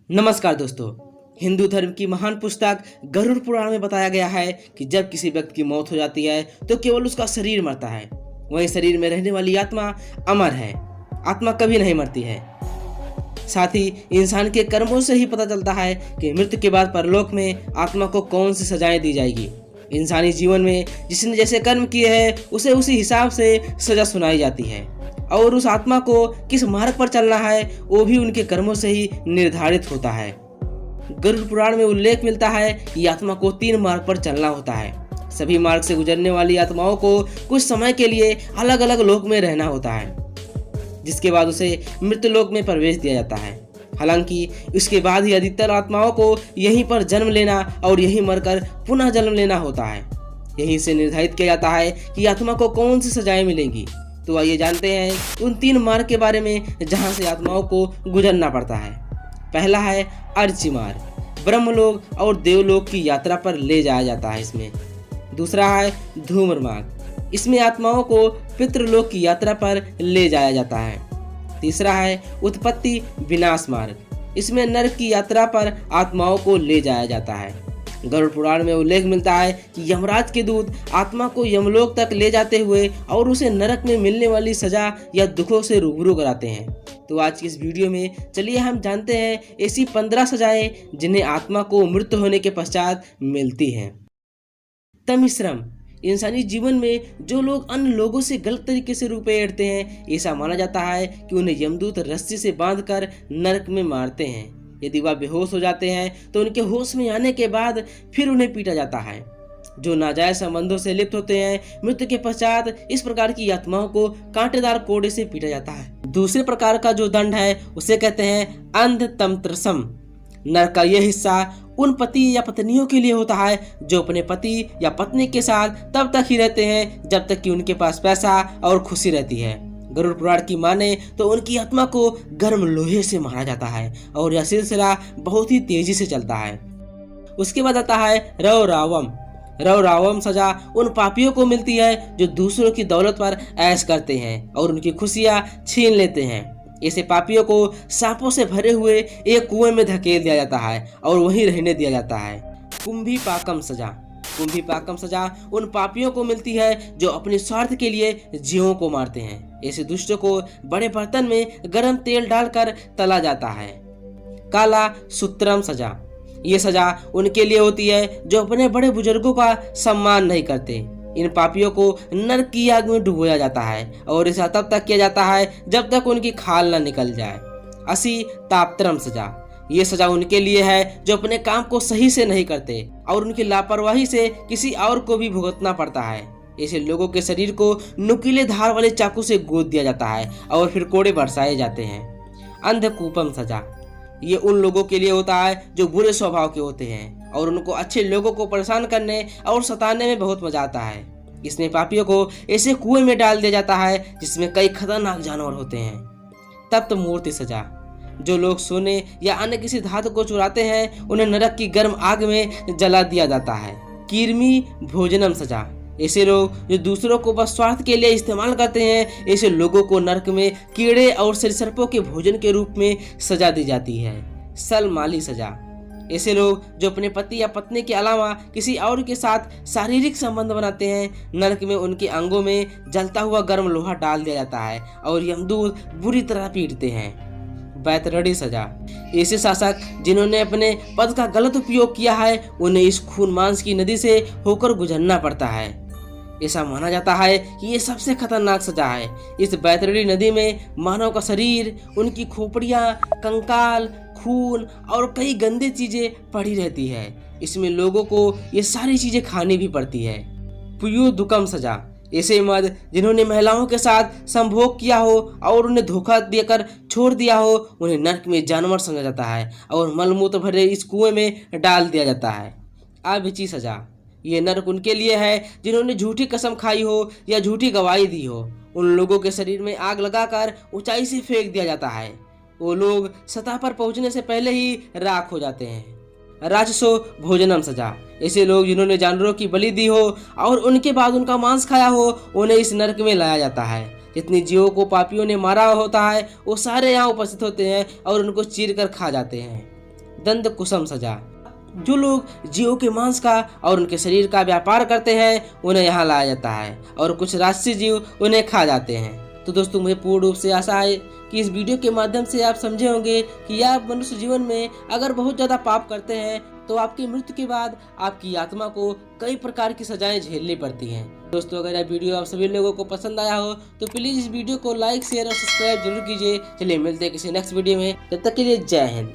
नमस्कार दोस्तों। हिंदू धर्म की महान पुस्तक गरुड़ पुराण में बताया गया है कि जब किसी व्यक्ति की मौत हो जाती है तो केवल उसका शरीर मरता है, वहीं शरीर में रहने वाली आत्मा अमर है। आत्मा कभी नहीं मरती है। साथ ही इंसान के कर्मों से ही पता चलता है कि मृत्यु के बाद परलोक में आत्मा को कौन सी सजाएं दी जाएगी। इंसानी जीवन में जिसने जैसे कर्म किए हैं उसे उसी हिसाब से सजा सुनाई जाती है और उस आत्मा को किस मार्ग पर चलना है वो भी उनके कर्मों से ही निर्धारित होता है। गरुड़ पुराण में उल्लेख मिलता है कि आत्मा को 3 मार्ग पर चलना होता है। सभी मार्ग से गुजरने वाली आत्माओं को कुछ समय के लिए अलग अलग लोक में रहना होता है, जिसके बाद उसे मृत्यु लोक में प्रवेश दिया जाता है। हालांकि इसके बाद ही अधिकतर आत्माओं को यहीं पर जन्म लेना और यहीं मरकर पुनः जन्म लेना होता है। यहीं से निर्धारित किया जाता है कि आत्मा को कौन सी सजाएं मिलेंगी। तो आइए जानते हैं उन 3 मार्ग के बारे में जहां से आत्माओं को गुजरना पड़ता है। पहला है अर्ची मार्ग, ब्रह्मलोक और देवलोक की यात्रा पर ले जाया जाता है इसमें। दूसरा है धूम्र मार्ग, इसमें आत्माओं को पितृलोक की यात्रा पर ले जाया जाता है। तीसरा है उत्पत्ति विनाश मार्ग, इसमें नरक की यात्रा पर आत्माओं को ले जाया जाता है। गरुड़ पुराण में उल्लेख मिलता है कि यमराज के दूत आत्मा को यमलोक तक ले जाते हुए और उसे नरक में मिलने वाली सजा या दुखों से रूबरू कराते हैं। तो आज की इस वीडियो में चलिए हम जानते हैं ऐसी 15 सजाएं जिन्हें आत्मा को मृत्यु होने के पश्चात मिलती हैं। तमिश्रम, इंसानी जीवन में जो लोग अन्य लोगों से गलत तरीके से रुपए एड़ते हैं, ऐसा माना जाता है कि उन्हें यमदूत रस्सी से बांधकर नरक में मारते हैं। यदि वह बेहोश हो जाते हैं तो उनके होश में आने के बाद फिर उन्हें पीटा जाता है। जो नाजायज संबंधों से लिप्त होते हैं, मृत्यु के पश्चात इस प्रकार की आत्माओं को कांटेदार कोड़े से पीटा जाता है। दूसरे प्रकार का जो दंड है उसे कहते हैं अंधतंत्रसम। नरक का यह हिस्सा उन पति या पत्नियों के लिए होता है जो अपने पति या पत्नी के साथ तब तक ही रहते हैं जब तक कि उनके पास पैसा और खुशी रहती है। गरुड़ पुराण की माने तो उनकी आत्मा को गर्म लोहे से मारा जाता है और यह सिलसिला बहुत ही तेजी से चलता है। उसके बाद आता है रव रावम। रव रावम सजा उन पापियों को मिलती है जो दूसरों की दौलत पर ऐश करते हैं और उनकी खुशियां छीन लेते हैं। ऐसे पापियों को सांपों से भरे हुए एक कुएं में धकेल दिया जाता है और वहीं रहने दिया जाता है। कुंभी पाकम सजा। कुंभी पाकम सजा उन पापियों को मिलती है जो अपने स्वार्थ के लिए जीवों को मारते हैं। ऐसे दुष्टों को बड़े बर्तन में गर्म तेल डालकर तला जाता है। काला सूत्रम सजा, ये सजा उनके लिए होती है जो अपने बड़े बुजुर्गों का सम्मान नहीं करते। इन पापियों को नरक की आग में डुबोया जाता है और ऐसा तब तक किया जाता है जब तक उनकी खाल न निकल जाए। असी तापत्रम सजा, ये सजा उनके लिए है जो अपने काम को सही से नहीं करते और उनकी लापरवाही से किसी और को भी भुगतना पड़ता है। ऐसे लोगों के शरीर को नुकीले धार वाले चाकू से गोद दिया जाता है और फिर कोड़े बरसाए जाते हैं। अंधकूपम सजा, ये उन लोगों के लिए होता है जो बुरे स्वभाव के होते हैं और उनको अच्छे लोगों को परेशान करने और सताने में बहुत मजा आता है। इसमें पापियों को ऐसे कुएं में डाल दिया जाता है जिसमें कई खतरनाक जानवर होते हैं। तप्त मूर्ति सजा, जो लोग सोने या अन्य किसी धातु को चुराते हैं उन्हें नरक की गर्म आग में जला दिया जाता है। कीर्मी भोजनम सजा, ऐसे लोग जो दूसरों को बस स्वार्थ के लिए इस्तेमाल करते हैं, ऐसे लोगों को नरक में कीड़े और सरीसृपों के भोजन के रूप में सजा दी जाती है। सलमाली सजा, ऐसे लोग जो अपने पति या पत्नी के अलावा किसी और के साथ शारीरिक संबंध बनाते हैं, नरक में उनके अंगों में जलता हुआ गर्म लोहा डाल दिया जाता है और यमदूत बुरी तरह पीटते हैं। बैतरणी सजा, ऐसे शासक जिन्होंने अपने पद का गलत उपयोग किया है उन्हें इस खून मांस की नदी से होकर गुजरना पड़ता है। ऐसा माना जाता है कि ये सबसे खतरनाक सजा है। इस बैतरणी नदी में मानव का शरीर, उनकी खोपड़ियां, कंकाल, खून और कई गंदी चीजें पड़ी रहती है। इसमें लोगों को ये सारी चीजें खानी भी पड़ती है। पुयुदुकम सजा, ऐसे मर्द जिन्होंने महिलाओं के साथ संभोग किया हो और उन्हें धोखा देकर छोड़ दिया हो, उन्हें नरक में जानवर समझा जाता है और मलमूत्र भरे इस कुएं में डाल दिया जाता है। अभिची सजा, ये नरक उनके लिए है जिन्होंने झूठी कसम खाई हो या झूठी गवाही दी हो। उन लोगों के शरीर में आग लगाकर ऊंचाई से फेंक दिया जाता है। वो लोग सतह पर पहुंचने से पहले ही राख हो जाते हैं। राजसो भोजनम सजा, ऐसे लोग जिन्होंने जानवरों की बलि दी हो और उनके बाद उनका मांस खाया हो, उन्हें इस नरक में लाया जाता है। जितनी जीवों को पापियों ने मारा होता है वो सारे यहाँ उपस्थित होते हैं और उनको चीर कर खा जाते हैं। दंड कुसम सजा। जो लोग जीवों के मांस का और उनके शरीर का व्यापार करते हैं उन्हें यहाँ लाया जाता है और कुछ राक्षसी जीव उन्हें खा जाते हैं। तो दोस्तों, मुझे पूर्ण रूप से आशा है कि इस वीडियो के माध्यम से आप समझे होंगे कि आप मनुष्य जीवन में अगर बहुत ज्यादा पाप करते हैं तो आपकी मृत्यु के बाद आपकी आत्मा को कई प्रकार की सजाएं झेलनी पड़ती हैं। दोस्तों, अगर यह वीडियो आप सभी लोगों को पसंद आया हो तो प्लीज इस वीडियो को लाइक, शेयर और सब्सक्राइब जरूर कीजिए। चलिए मिलते हैं किसी नेक्स्ट वीडियो में, तब तक के लिए जय हिंद।